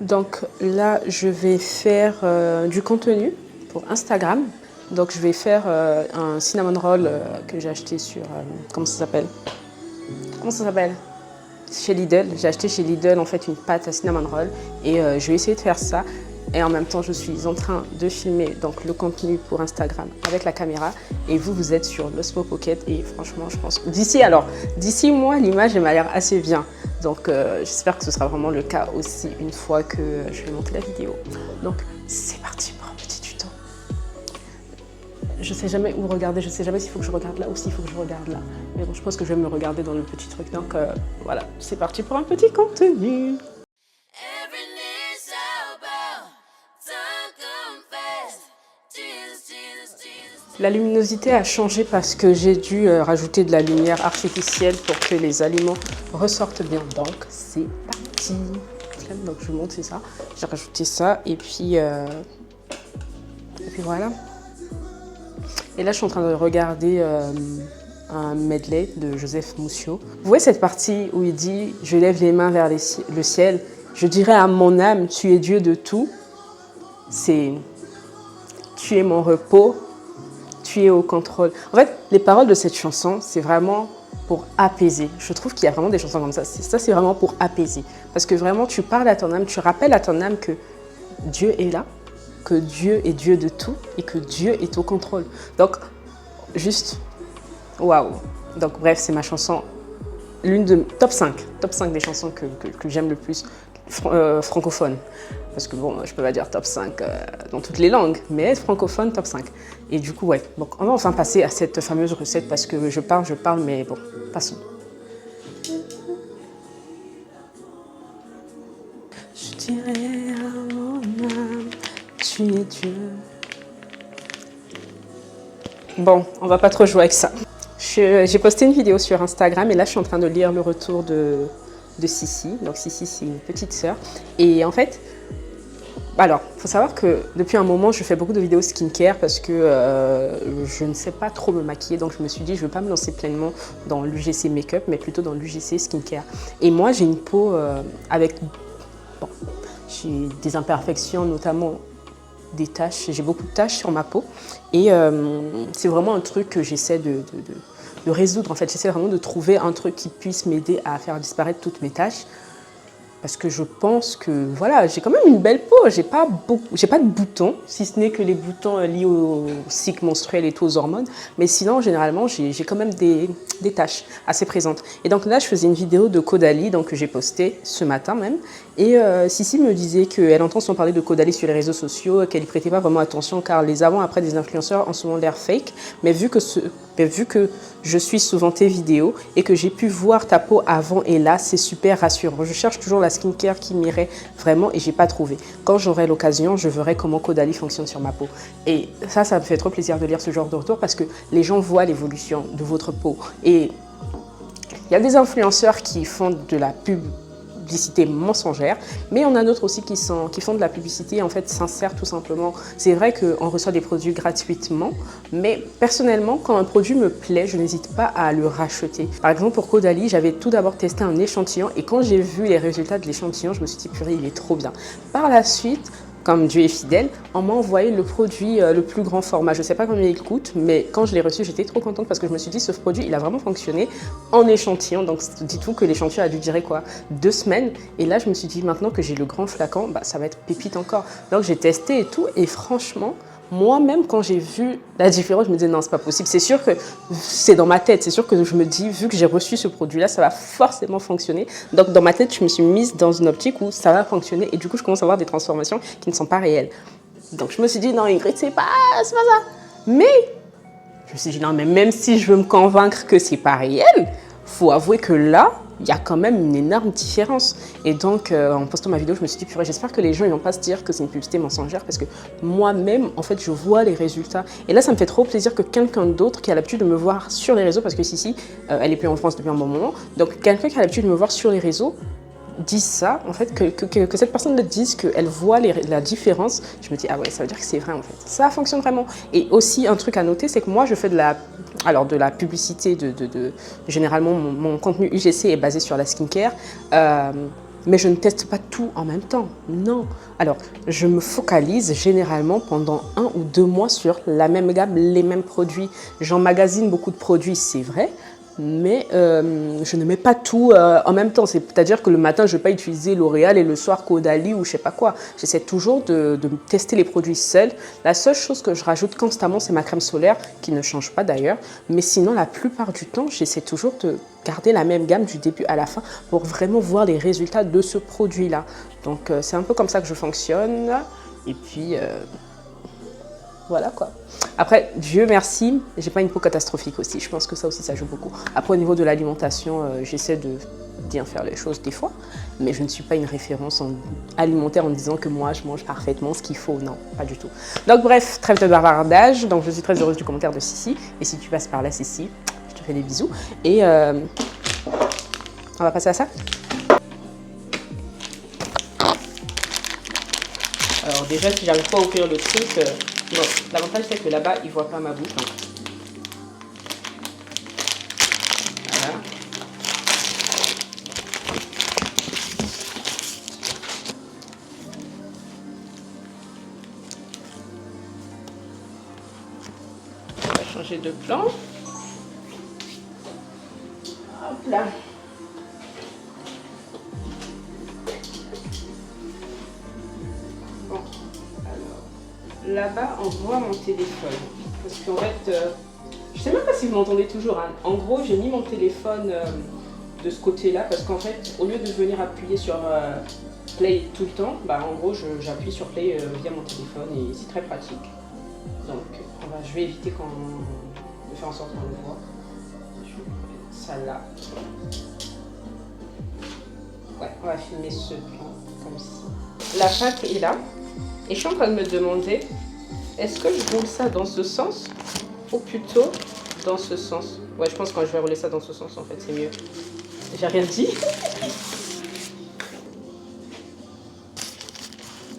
Donc là, je vais faire du contenu pour Instagram. Donc je vais faire un cinnamon roll que j'ai acheté sur... comment ça s'appelle? Comment ça s'appelle? Chez Lidl. J'ai acheté chez Lidl en fait une pâte à cinnamon roll et je vais essayer de faire ça. Et en même temps, je suis en train de filmer donc, le contenu pour Instagram avec la caméra. Et vous, vous êtes sur l'Osmo Pocket. Et franchement, je pense que d'ici moi, l'image m'a l'air assez bien. Donc, j'espère que ce sera vraiment le cas aussi une fois que je vais monter la vidéo. Donc, c'est parti pour un petit tuto. Je ne sais jamais où regarder. Je ne sais jamais s'il faut que je regarde là ou s'il faut que je regarde là. Mais bon, je pense que je vais me regarder dans le petit truc. Donc, voilà, c'est parti pour un petit contenu. La luminosité a changé parce que j'ai dû rajouter de la lumière artificielle pour que les aliments ressortent bien. Donc, c'est parti. Donc, je vous montre, c'est ça. J'ai rajouté ça et puis voilà. Et là, je suis en train de regarder un medley de Joseph Mousseau. Vous voyez cette partie où il dit « Je lève les mains vers le ciel. Je dirais à mon âme, tu es Dieu de tout. C'est « Tu es mon repos. Tu es au contrôle ». En fait, les paroles de cette chanson, c'est vraiment pour apaiser. Je trouve qu'il y a vraiment des chansons comme ça. Ça, c'est vraiment pour apaiser. Parce que vraiment, tu parles à ton âme, tu rappelles à ton âme que Dieu est là, que Dieu est Dieu de tout et que Dieu est au contrôle. Donc, juste, waouh. Donc, bref, c'est ma chanson, l'une de top 5 des chansons que j'aime le plus, francophone. Parce que bon, je peux pas dire top 5 dans toutes les langues, mais francophone, top 5. Et du coup, ouais, donc on va enfin passer à cette fameuse recette parce que je parle, mais bon, passons. Je dirais à mon âme, tu es Dieu. Bon, on va pas trop jouer avec ça. J'ai posté une vidéo sur Instagram et là, je suis en train de lire le retour de Sissi. Donc Sissi, c'est une petite sœur. Et en fait, alors, il faut savoir que depuis un moment, je fais beaucoup de vidéos skincare parce que je ne sais pas trop me maquiller. Donc, je me suis dit, je ne vais pas me lancer pleinement dans l'UGC Make-up, mais plutôt dans l'UGC Skincare. Et moi, j'ai une peau avec... Bon, j'ai des imperfections, notamment des taches. J'ai beaucoup de taches sur ma peau. Et c'est vraiment un truc que j'essaie de résoudre. En fait, j'essaie vraiment de trouver un truc qui puisse m'aider à faire disparaître toutes mes taches. Parce que je pense que voilà, j'ai quand même une belle peau, j'ai pas de boutons, si ce n'est que les boutons liés au cycle menstruel et aux hormones. Mais sinon, généralement, j'ai quand même des taches assez présentes. Et donc là, je faisais une vidéo de Caudalie, donc que j'ai postée ce matin même. Et Sissi me disait qu'elle entend souvent parler de Caudalie sur les réseaux sociaux, qu'elle n'y prêtait pas vraiment attention car les avant-après des influenceurs ont souvent l'air fake. Mais vu que je suis souvent tes vidéos et que j'ai pu voir ta peau avant et là, c'est super rassurant. Je cherche toujours la skincare qui m'irait vraiment et j'ai pas trouvé. Quand j'aurai l'occasion, je verrai comment Caudalie fonctionne sur ma peau. Et ça me fait trop plaisir de lire ce genre de retour parce que les gens voient l'évolution de votre peau. Et il y a des influenceurs qui font de la publicité mensongère, mais on a d'autres aussi qui font de la publicité en fait sincère tout simplement. C'est vrai qu'on reçoit des produits gratuitement, mais personnellement, quand un produit me plaît, je n'hésite pas à le racheter. Par exemple, pour Caudalie, j'avais tout d'abord testé un échantillon et quand j'ai vu les résultats de l'échantillon, je me suis dit purée, il est trop bien. Par la suite, comme Dieu est fidèle, on m'a envoyé le produit le plus grand format. Je ne sais pas combien il coûte, mais quand je l'ai reçu, j'étais trop contente parce que je me suis dit, ce produit, il a vraiment fonctionné en échantillon. Donc, dites-vous que l'échantillon a dû durer quoi, 2 semaines. Et là, je me suis dit, maintenant que j'ai le grand flacon, bah, ça va être pépite encore. Donc, j'ai testé et tout. Et franchement, moi-même, quand j'ai vu la différence, je me disais non, c'est pas possible. C'est sûr que c'est dans ma tête. C'est sûr que je me dis, vu que j'ai reçu ce produit-là, ça va forcément fonctionner. Donc, dans ma tête, je me suis mise dans une optique où ça va fonctionner. Et du coup, je commence à avoir des transformations qui ne sont pas réelles. Donc, je me suis dit, non, Ingrid, c'est pas ça. Mais, je me suis dit, non, mais même si je veux me convaincre que c'est pas réel, faut avouer que là, il y a quand même une énorme différence. Et donc, en postant ma vidéo, je me suis dit, purée, j'espère que les gens ne vont pas se dire que c'est une publicité mensongère parce que moi-même, en fait, je vois les résultats. Et là, ça me fait trop plaisir que quelqu'un d'autre qui a l'habitude de me voir sur les réseaux, parce que Sissi, elle est plus en France depuis un bon moment, donc quelqu'un qui a l'habitude de me voir sur les réseaux, disent ça, en fait, que cette personne le dise, qu'elle voit la différence, je me dis, ah ouais, ça veut dire que c'est vrai, en fait. Ça fonctionne vraiment. Et aussi, un truc à noter, c'est que moi, je fais de la publicité, généralement, mon contenu UGC est basé sur la skincare. Mais je ne teste pas tout en même temps, non. Alors, je me focalise généralement pendant 1 ou 2 mois sur la même gamme, les mêmes produits. J'emmagasine beaucoup de produits, c'est vrai, mais je ne mets pas tout en même temps. C'est-à-dire que le matin, je ne vais pas utiliser L'Oréal et le soir Caudalie ou je ne sais pas quoi. J'essaie toujours de tester les produits seuls. La seule chose que je rajoute constamment, c'est ma crème solaire, qui ne change pas d'ailleurs. Mais sinon, la plupart du temps, j'essaie toujours de garder la même gamme du début à la fin pour vraiment voir les résultats de ce produit-là. Donc, c'est un peu comme ça que je fonctionne. Et puis, voilà quoi. Après, Dieu merci, j'ai pas une peau catastrophique aussi. Je pense que ça aussi, ça joue beaucoup. Après, au niveau de l'alimentation, j'essaie de bien faire les choses des fois. Mais je ne suis pas une référence alimentaire en disant que moi, je mange parfaitement ce qu'il faut. Non, pas du tout. Donc bref, trêve de bavardage. Donc je suis très heureuse du commentaire de Sissi. Et si tu passes par là, Sissi, je te fais des bisous. Et on va passer à ça. Alors déjà, si j'arrive pas à ouvrir le truc, bon, l'avantage c'est que là-bas, il voit pas ma bouche. Hein. Voilà. On va changer de plan. Hop là. Bon, alors, là-bas, on voit mon téléphone. Parce qu'en fait, je sais même pas si vous m'entendez toujours. Hein. En gros, j'ai mis mon téléphone de ce côté-là parce qu'en fait, au lieu de venir appuyer sur Play tout le temps, bah, en gros, j'appuie sur Play via mon téléphone et c'est très pratique. Donc, je vais éviter de faire en sorte qu'on le voit. Je vais mettre ça là. Ouais, on va filmer ce plan comme ça. La pâte est là. Et je suis en train de me demander, est-ce que je roule ça dans ce sens ou plutôt dans ce sens? Ouais, je pense que quand je vais rouler ça dans ce sens, en fait, c'est mieux. J'ai rien dit.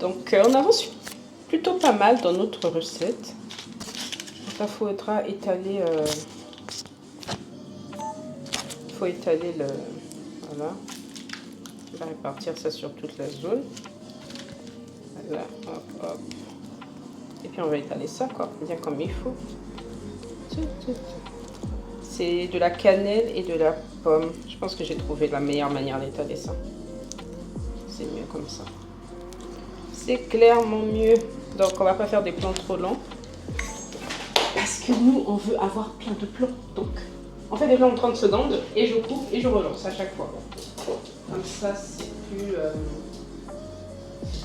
Donc, on avance plutôt pas mal dans notre recette. Il faudra étaler... faut étaler le... Voilà. On va répartir ça sur toute la zone. Voilà, hop, hop. Et puis on va étaler ça, quoi, bien comme il faut. C'est de la cannelle et de la pomme. Je pense que j'ai trouvé la meilleure manière d'étaler ça. C'est mieux comme ça. C'est clairement mieux. Donc on va pas faire des plans trop longs. Parce que nous, on veut avoir plein de plans. Donc, on fait des plans en 30 secondes et je coupe et je relance à chaque fois. Comme ça, c'est plus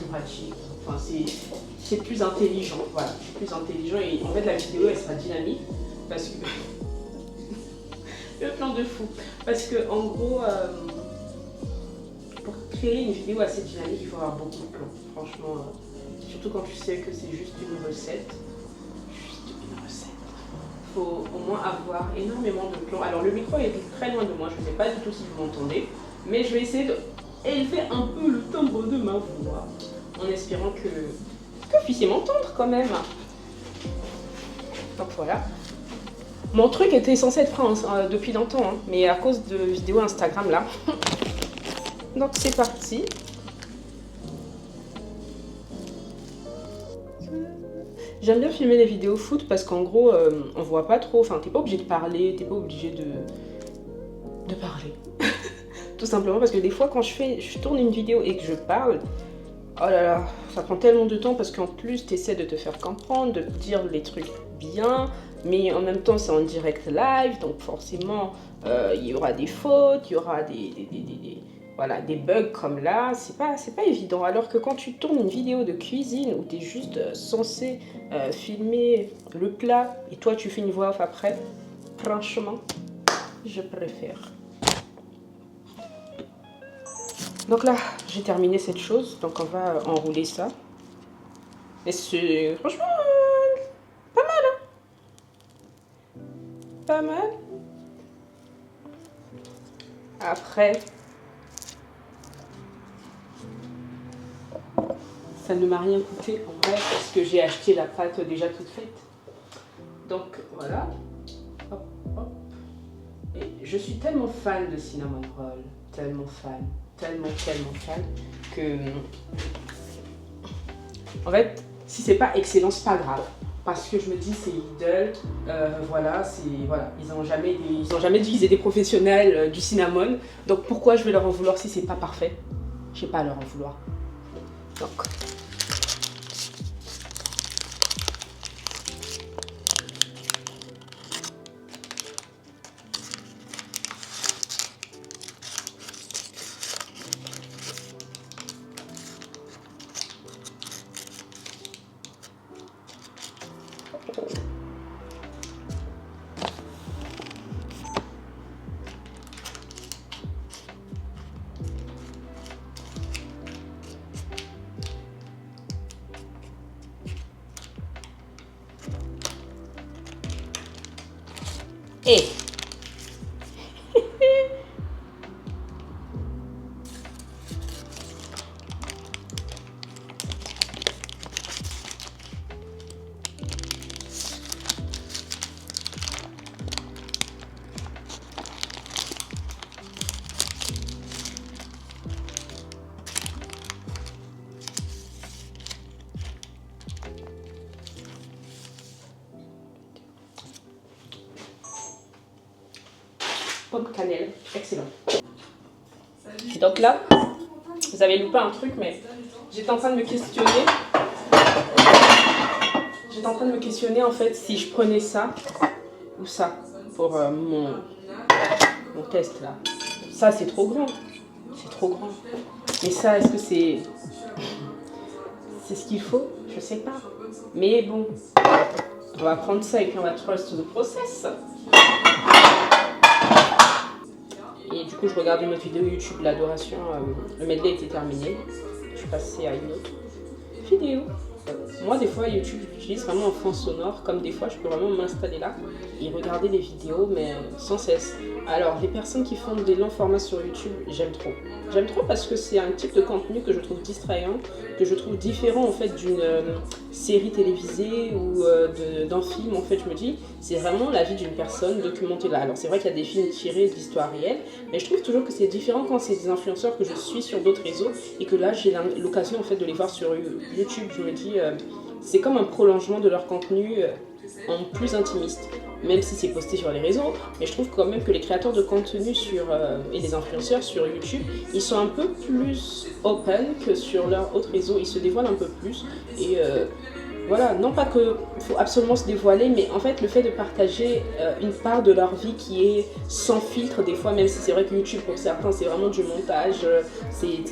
pratique. Enfin, c'est plus intelligent. Voilà, c'est plus intelligent et en fait, la vidéo, elle sera dynamique parce que le plan de fou. Parce que en gros, pour créer une vidéo assez dynamique, il faut avoir beaucoup de plans. Franchement, surtout quand tu sais que c'est juste une recette. Il faut au moins avoir énormément de plans. Alors le micro est très loin de moi, je ne sais pas du tout si vous m'entendez, mais je vais essayer d'élever un peu le timbre de ma voix, en espérant que vous puissiez m'entendre quand même. Donc voilà. Mon truc était censé être prêt depuis longtemps, hein, mais à cause de vidéos Instagram là. Donc c'est parti. J'aime bien filmer les vidéos foot parce qu'en gros, on voit pas trop, enfin t'es pas obligé de parler, t'es pas obligé de parler. Tout simplement parce que des fois quand je tourne une vidéo et que je parle, oh là là, ça prend tellement de temps parce qu'en plus t'essaies de te faire comprendre, de dire les trucs bien, mais en même temps c'est en direct live, donc forcément il y aura des fautes, il y aura voilà, des bugs comme là, c'est pas évident. Alors que quand tu tournes une vidéo de cuisine où tu es juste censé filmer le plat et toi tu fais une voix off après, franchement, je préfère. Donc là, j'ai terminé cette chose, donc on va enrouler ça. Et c'est franchement pas mal, hein? Pas mal. Après, ça ne m'a rien coûté en vrai parce que j'ai acheté la pâte déjà toute faite. Donc voilà. Hop, hop. Et je suis tellement fan de cinnamon roll. Tellement fan. tellement calme que... En fait, si c'est pas excellent, c'est pas grave. Parce que je me dis, c'est Lidl, voilà, ils n'ont jamais dit qu'ils étaient professionnels du cinnamon. Donc pourquoi je vais leur en vouloir si c'est pas parfait? Je n'ai pas à leur en vouloir. Donc... Et pomme cannelle, excellent. Donc là, vous avez loupé un truc, mais j'étais en train de me questionner. J'étais en train de me questionner en fait si je prenais ça ou ça pour mon test là. Ça c'est trop grand, c'est trop grand. Mais ça, est-ce que c'est ce qu'il faut? Je sais pas. Mais bon, on va prendre ça et puis on va trust the process. Et du coup, je regardais une autre vidéo YouTube, l'adoration, le medley était terminé. Je suis passée à une autre vidéo. Moi, des fois, YouTube, j'utilise vraiment en fond sonore, comme des fois, je peux vraiment m'installer là et regarder les vidéos, mais sans cesse. Alors, les personnes qui font des longs formats sur YouTube, j'aime trop. J'aime trop parce que c'est un type de contenu que je trouve distrayant, que je trouve différent en fait d'une série télévisée ou d'un film. En fait, je me dis, c'est vraiment la vie d'une personne documentée là. Alors, c'est vrai qu'il y a des films tirés d'histoires réelles, mais je trouve toujours que c'est différent quand c'est des influenceurs que je suis sur d'autres réseaux et que là, j'ai l'occasion en fait de les voir sur YouTube. Je me dis, c'est comme un prolongement de leur contenu en plus intimiste, même si c'est posté sur les réseaux. Mais je trouve quand même que les créateurs de contenu et les influenceurs sur YouTube, ils sont un peu plus open que sur leurs autres réseaux. Ils se dévoilent un peu plus et voilà, non pas qu'il faut absolument se dévoiler, mais en fait le fait de partager une part de leur vie qui est sans filtre des fois, même si c'est vrai que YouTube pour certains c'est vraiment du montage, c'est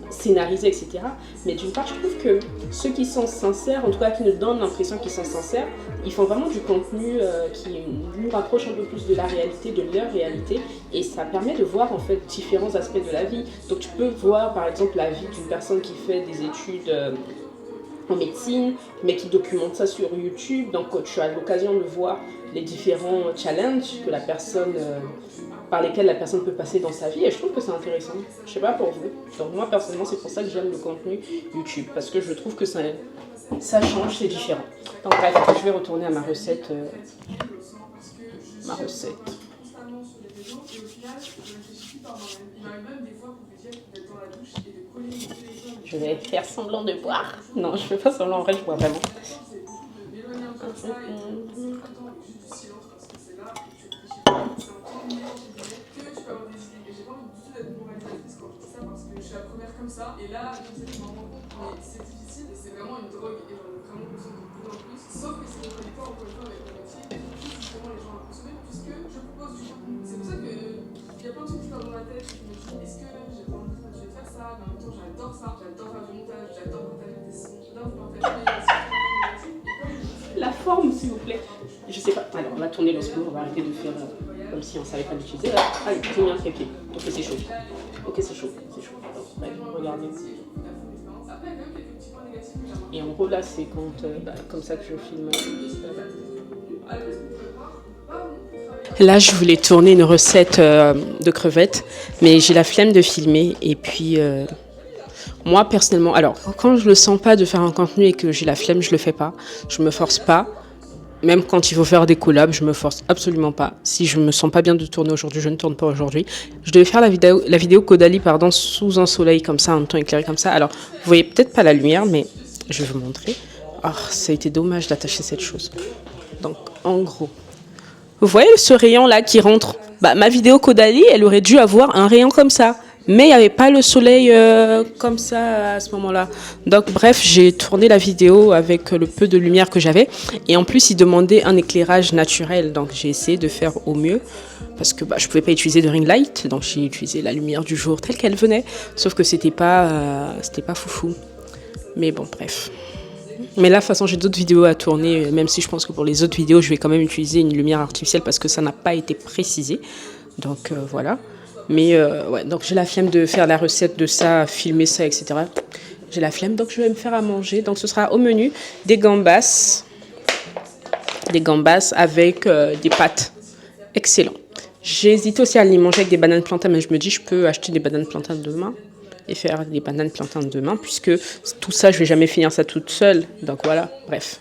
scénarisé, etc. Mais d'une part je trouve que ceux qui sont sincères, en tout cas qui nous donnent l'impression qu'ils sont sincères, ils font vraiment du contenu qui nous rapproche un peu plus de la réalité, de leur réalité, et ça permet de voir en fait différents aspects de la vie. Donc tu peux voir par exemple la vie d'une personne qui fait des études en médecine, mais qui documente ça sur YouTube. Donc tu as l'occasion de voir les différents challenges que la personne, par lesquels la personne peut passer dans sa vie, et je trouve que c'est intéressant. Je sais pas pour vous. Donc moi personnellement c'est pour ça que j'aime le contenu YouTube, parce que je trouve que ça change, c'est différent. Donc bref, je vais retourner à ma recette. Je vais faire semblant de boire. Non, je fais pas semblant, en vrai, je bois vraiment. Et là, je me rends compte, mais c'est difficile et c'est vraiment une drogue et j'en ai vraiment besoin de plus en plus. Sauf que c'est ne connecte pas encore une fois avec le métier et qui pousse justement les gens à consommer puisque je propose du contenu. C'est pour ça qu'il y a plein de trucs qui passent dans ma tête. Je me dis, est-ce que j'ai pas envie de faire ça? Mais en même temps, j'adore ça. J'adore faire du montage, j'adore partager des sons, j'adore partager la forme, s'il vous plaît. Je sais pas. Alors, on va tourner le sport, on va arrêter de faire comme si on savait pas l'utiliser. Là, allez, c'est bien trépied. Ok, c'est chaud. Ok, c'est chaud. C'est chaud. Ouais, regardez. Et en gros là c'est quand comme ça que je filme. Là je voulais tourner une recette de crevettes, mais j'ai la flemme de filmer et puis moi personnellement, alors quand je le sens pas de faire un contenu et que j'ai la flemme, je le fais pas, je me force pas. Même quand il faut faire des collabs, je me force absolument pas. Si je me sens pas bien de tourner aujourd'hui, je ne tourne pas aujourd'hui. Je devais faire la vidéo Caudalie, pardon, sous un soleil comme ça, un temps éclairé comme ça. Alors, vous voyez peut-être pas la lumière, mais je vais vous montrer. Ah, ça a été dommage d'attacher cette chose. Donc, en gros, vous voyez ce rayon-là qui rentre? Bah, ma vidéo Caudalie, elle aurait dû avoir un rayon comme ça. Mais il n'y avait pas le soleil comme ça à ce moment-là. Donc bref, j'ai tourné la vidéo avec le peu de lumière que j'avais. Et en plus, il demandait un éclairage naturel. Donc j'ai essayé de faire au mieux. Parce que je ne pouvais pas utiliser de ring light. Donc j'ai utilisé la lumière du jour telle qu'elle venait. Sauf que c'était pas foufou. Mais bon, bref. Mais là, de toute façon, j'ai d'autres vidéos à tourner. Même si je pense que pour les autres vidéos, je vais quand même utiliser une lumière artificielle parce que ça n'a pas été précisé. Donc voilà. Mais ouais, donc j'ai la flemme de faire la recette de ça, filmer ça, etc. J'ai la flemme, donc je vais me faire à manger. Donc ce sera au menu des gambas avec des pâtes. Excellent. J'ai hésité aussi à les manger avec des bananes plantains, mais je me dis je peux acheter des bananes plantains demain et faire des bananes plantains demain, puisque tout ça, je vais jamais finir ça toute seule. Donc voilà, bref,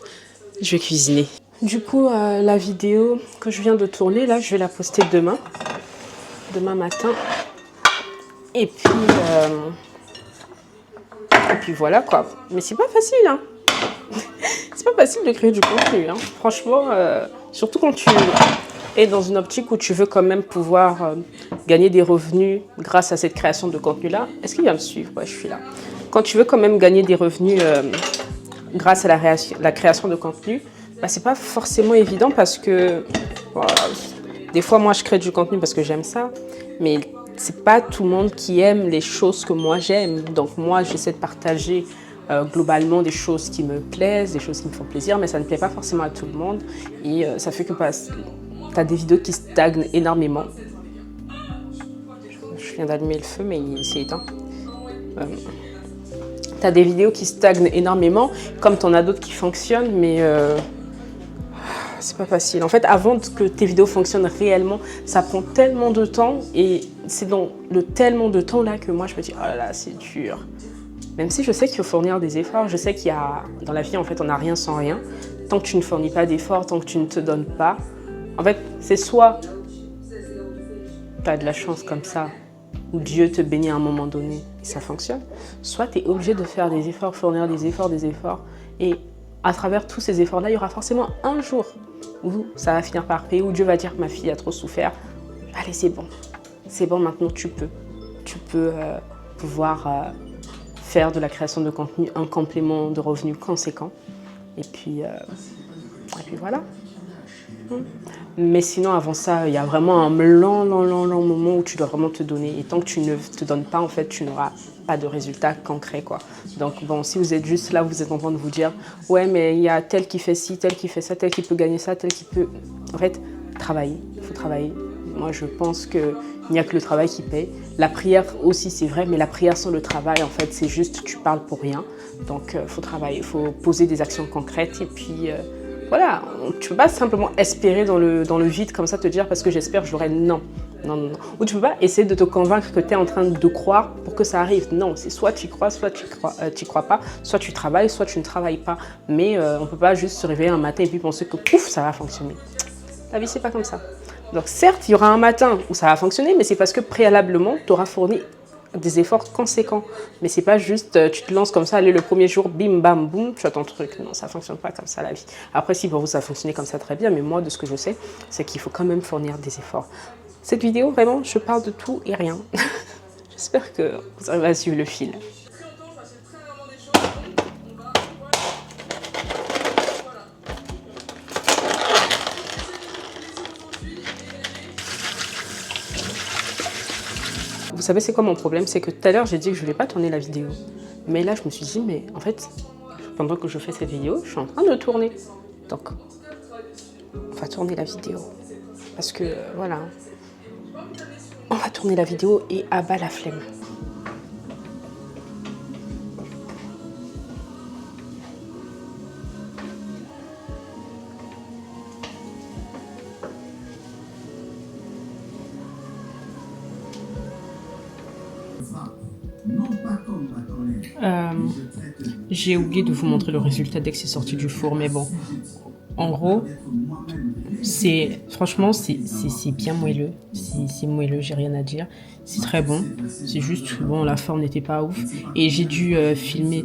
je vais cuisiner. Du coup, la vidéo que je viens de tourner, là, je vais la poster demain matin. Et puis voilà quoi. Mais c'est pas facile, hein. C'est pas facile de créer du contenu, hein. Franchement, surtout quand tu es dans une optique où tu veux quand même pouvoir gagner des revenus grâce à cette création de contenu-là. Est-ce qu'il vient me suivre? Ouais, je suis là. Quand tu veux quand même gagner des revenus grâce à la création de contenu, bah, c'est pas forcément évident parce que voilà, des fois, moi, je crée du contenu parce que j'aime ça, mais c'est pas tout le monde qui aime les choses que moi j'aime. Donc moi, j'essaie de partager globalement des choses qui me plaisent, des choses qui me font plaisir, mais ça ne plaît pas forcément à tout le monde. Et ça fait que tu as des vidéos qui stagnent énormément. Je viens d'allumer le feu, mais il s'est éteint. Tu as des vidéos qui stagnent énormément, comme tu en as d'autres qui fonctionnent, mais c'est pas facile. En fait, avant que tes vidéos fonctionnent réellement, ça prend tellement de temps et c'est dans le tellement de temps là que moi je me dis oh là là, c'est dur. Même si je sais qu'il faut fournir des efforts, je sais qu'il y a dans la vie en fait on n'a rien sans rien. Tant que tu ne fournis pas d'efforts, tant que tu ne te donnes pas, en fait c'est soit tu as de la chance comme ça, où Dieu te bénit à un moment donné et ça fonctionne, soit tu es obligé de faire des efforts, fournir des efforts et à travers tous ces efforts-là, il y aura forcément un jour où ça va finir par payer, où Dieu va dire ma fille a trop souffert. Allez, c'est bon, maintenant tu peux pouvoir faire de la création de contenu un complément de revenus conséquent. Et puis voilà. Mais sinon, avant ça, il y a vraiment un long moment où tu dois vraiment te donner. Et tant que tu ne te donnes pas, en fait, tu n'auras pas de résultat concret, quoi. Donc bon, si vous êtes juste là, vous êtes en train de vous dire « Ouais, mais il y a tel qui fait ci, tel qui fait ça, tel qui peut gagner ça, tel qui peut... » En fait, travailler, il faut travailler. Moi, je pense qu'il n'y a que le travail qui paye. La prière aussi, c'est vrai, mais la prière sans le travail, en fait, c'est juste tu parles pour rien. Donc, il faut travailler, il faut poser des actions concrètes et puis... voilà, tu peux pas simplement espérer dans le vide comme ça te dire parce que j'espère je l'aurai, non. Ou tu peux pas essayer de te convaincre que tu es en train de croire pour que ça arrive. Non, c'est soit tu crois, soit tu crois pas, soit tu travailles, soit tu ne travailles pas. Mais on peut pas juste se réveiller un matin et puis penser que pouf, ça va fonctionner. La vie c'est pas comme ça. Donc certes, il y aura un matin où ça va fonctionner, mais c'est parce que préalablement, tu auras fourni des efforts conséquents. Mais c'est pas juste, tu te lances comme ça, allez, le premier jour, bim, bam, boum, tu as ton truc. Non, ça fonctionne pas comme ça, la vie. Après, si pour vous, ça a fonctionné comme ça, très bien. Mais moi, de ce que je sais, c'est qu'il faut quand même fournir des efforts. Cette vidéo, vraiment, je parle de tout et rien. J'espère que vous arrivez à suivre le fil. Vous savez, c'est quoi mon problème? C'est que tout à l'heure, j'ai dit que je ne voulais pas tourner la vidéo. Mais là, je me suis dit, mais en fait, pendant que je fais cette vidéo, je suis en train de tourner. Donc, on va tourner la vidéo. Parce que, voilà, on va tourner la vidéo et à bas la flemme. J'ai oublié de vous montrer le résultat dès que c'est sorti du four, mais bon, En gros, franchement, c'est bien moelleux. C'est moelleux, j'ai rien à dire. C'est très bon. C'est juste que bon, la forme n'était pas ouf. Et j'ai dû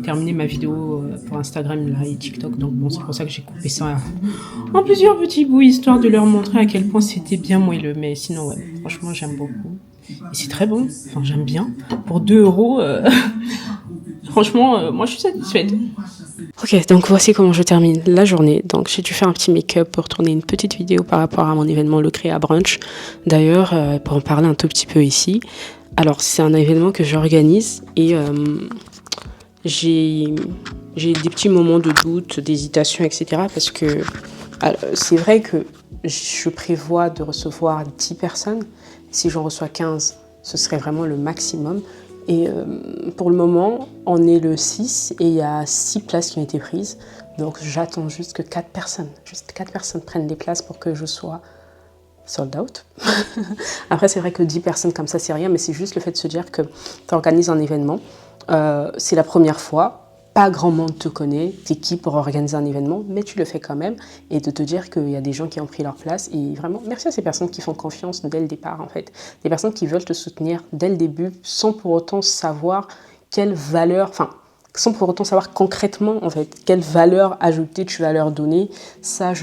terminer ma vidéo pour Instagram là, et TikTok. Donc bon, c'est pour ça que j'ai coupé ça en plusieurs petits bouts, histoire de leur montrer à quel point c'était bien moelleux. Mais sinon, ouais, franchement, j'aime beaucoup. Et c'est très bon. Enfin, j'aime bien. Pour 2 euros, franchement, moi, je suis satisfaite. Ok, donc voici comment je termine la journée. Donc j'ai dû faire un petit make-up pour tourner une petite vidéo par rapport à mon événement Le Créa Brunch. D'ailleurs, pour en parler un tout petit peu ici. Alors c'est un événement que j'organise et j'ai des petits moments de doute, d'hésitation, etc. Parce que c'est vrai que je prévois de recevoir 10 personnes. Si j'en reçois 15, ce serait vraiment le maximum. Et pour le moment, on est le 6 et il y a 6 places qui ont été prises. Donc j'attends juste que 4 personnes prennent les places pour que je sois sold out. Après, c'est vrai que 10 personnes comme ça, c'est rien, mais c'est juste le fait de se dire que tu organises un événement. C'est la première fois. Pas grand monde te connaît, t'es qui pour organiser un événement, mais tu le fais quand même, et de te dire qu'il y a des gens qui ont pris leur place, et vraiment, merci à ces personnes qui font confiance dès le départ, en fait. Des personnes qui veulent te soutenir dès le début, sans pour autant savoir quelle valeur, enfin, sans pour autant savoir concrètement, en fait, quelle valeur ajoutée tu vas leur donner. Ça,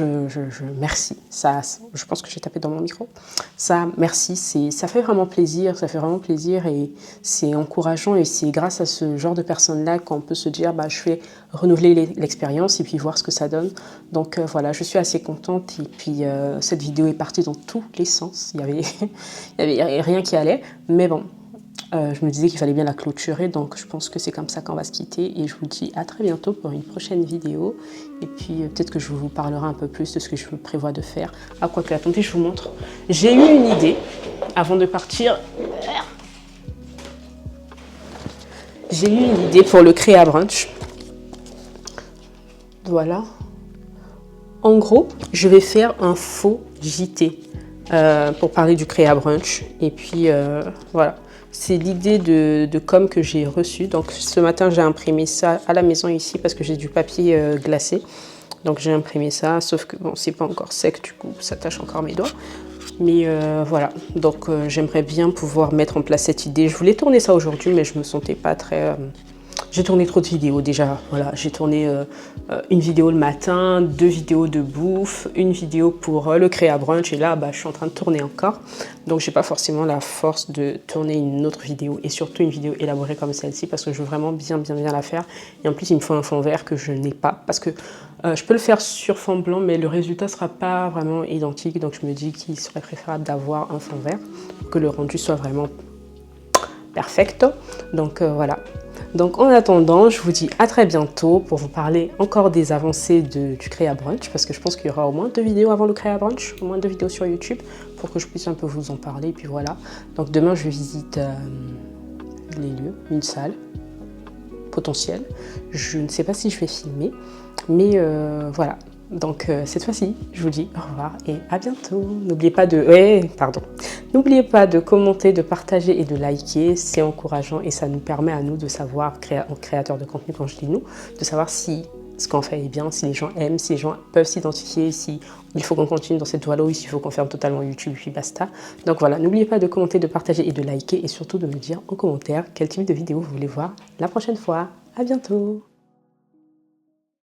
merci. Ça, je pense que j'ai tapé dans mon micro. Ça, merci. Ça fait vraiment plaisir. Ça fait vraiment plaisir et c'est encourageant. Et c'est grâce à ce genre de personnes-là qu'on peut se dire, bah, je vais renouveler l'expérience et puis voir ce que ça donne. Donc voilà, je suis assez contente. Et puis cette vidéo est partie dans tous les sens. Il y avait rien qui allait. Mais bon. Je me disais qu'il fallait bien la clôturer, donc je pense que c'est comme ça qu'on va se quitter. Et je vous dis à très bientôt pour une prochaine vidéo. Et puis peut-être que je vous parlerai un peu plus de ce que je prévois de faire. Ah, quoique, attendez, je vous montre. J'ai eu une idée avant de partir. J'ai eu une idée pour le Créa Brunch. Voilà. En gros, je vais faire un faux JT pour parler du Créa Brunch. Et puis voilà. C'est l'idée de com que j'ai reçue. Donc ce matin, j'ai imprimé ça à la maison ici parce que j'ai du papier glacé. Donc j'ai imprimé ça, sauf que bon, c'est pas encore sec, du coup, ça tâche encore mes doigts. Mais voilà, donc j'aimerais bien pouvoir mettre en place cette idée. Je voulais tourner ça aujourd'hui, mais je me sentais pas très... J'ai tourné trop de vidéos déjà, voilà, j'ai tourné une vidéo le matin, 2 vidéos de bouffe, une vidéo pour le Créa Brunch et là bah, je suis en train de tourner encore. Donc j'ai pas forcément la force de tourner une autre vidéo et surtout une vidéo élaborée comme celle-ci parce que je veux vraiment bien la faire. Et en plus il me faut un fond vert que je n'ai pas parce que je peux le faire sur fond blanc mais le résultat sera pas vraiment identique. Donc je me dis qu'il serait préférable d'avoir un fond vert pour que le rendu soit vraiment perfecto. Donc voilà. Donc en attendant, je vous dis à très bientôt pour vous parler encore des avancées du Créa Brunch parce que je pense qu'il y aura au moins 2 vidéos avant le Créa Brunch, au moins 2 vidéos sur YouTube pour que je puisse un peu vous en parler et puis voilà. Donc demain je visite les lieux, une salle potentielle. Je ne sais pas si je vais filmer, mais voilà. Donc cette fois-ci, je vous dis au revoir et à bientôt. N'oubliez pas N'oubliez pas de commenter, de partager et de liker. C'est encourageant et ça nous permet à nous de savoir, en créateur de contenu quand je dis nous, de savoir si ce qu'on fait est bien, si les gens aiment, si les gens peuvent s'identifier, si il faut qu'on continue dans cette voie-là ou s'il faut qu'on ferme totalement YouTube puis basta. Donc voilà, n'oubliez pas de commenter, de partager et de liker et surtout de me dire en commentaire quel type de vidéo vous voulez voir la prochaine fois. À bientôt!